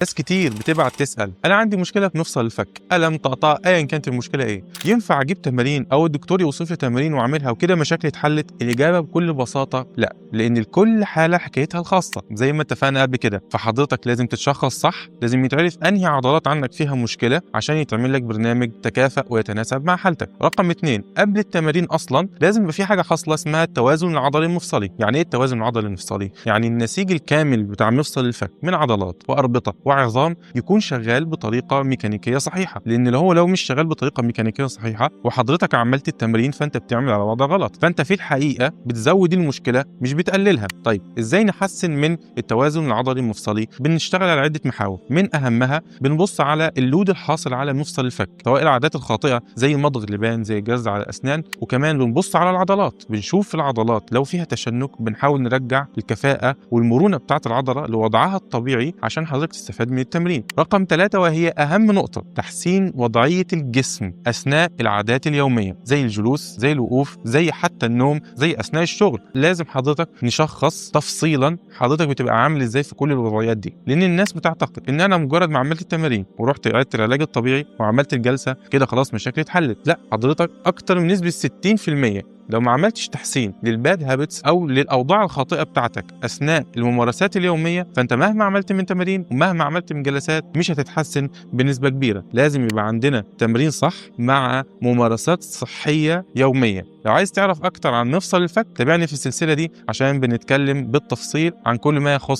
ناس كتير بتبعت تسأل أنا عندي مشكلة في مفصل الفك، ألم، طقطقة، أيا كانت المشكلة إيه، ينفع أجيب تمارين أو الدكتور يوصف لي تمارين وأعملها وكده مشاكلي اتحلت؟ الإجابة بكل بساطة لأ، لأن لكل حالة حكايتها الخاصة زي ما اتفقنا قبل كده، فحضرتك لازم تتشخص صح، لازم يتعرف أنهي عضلات عندك فيها مشكلة عشان يتعمل لك برنامج تكافئ ويتناسب مع حالتك. رقم 2، قبل التمارين أصلا لازم يبقى في حاجة حاصلة اسمها التوازن العضلي المفصلي. يعني إيه التوازن العضلي المفصلي؟ يعني النسيج الكامل بتاع مفصل الفك من عضلات وأربطة وعظام يكون شغال بطريقه ميكانيكيه صحيحه، لان لو مش شغال بطريقه ميكانيكيه صحيحه وحضرتك عملت التمرين فانت بتعمل على وضع غلط، فانت في الحقيقه بتزود المشكله مش بتقللها. طيب ازاي نحسن من التوازن العضلي المفصلي؟ بنشتغل على عده محاور، من اهمها بنبص على اللود الحاصل على مفصل الفك، سواء العادات الخاطئه زي مضغ اللبان زي الجز على الاسنان، وكمان بنبص على العضلات، بنشوف في العضلات لو فيها تشنج بنحاول نرجع الكفاءه والمرونه بتاعه العضله لوضعها الطبيعي عشان حضرتك تستفاد من التمرين. رقم 3 وهي أهم نقطة، تحسين وضعية الجسم أثناء العادات اليومية زي الجلوس، زي الوقوف، زي حتى النوم، زي أثناء الشغل. لازم حضرتك نشخص تفصيلا حضرتك بتبقى عامل إزاي في كل الوضعيات دي، لأن الناس بتعتقد إن أنا مجرد ما عملت التمارين ورحت عدت العلاج الطبيعي وعملت الجلسة كده خلاص مشاكلي اتحلت. لا، حضرتك أكتر من نسبة 60% لو ما عملتش تحسين للباد هابتس او للاوضاع الخاطئه بتاعتك اثناء الممارسات اليوميه، فانت مهما عملت من تمارين ومهما عملت من جلسات مش هتتحسن بنسبه كبيره. لازم يبقى عندنا تمرين صح مع ممارسات صحيه يوميه. لو عايز تعرف اكتر عن مفصل الفك تابعني في السلسله دي عشان بنتكلم بالتفصيل عن كل ما يخص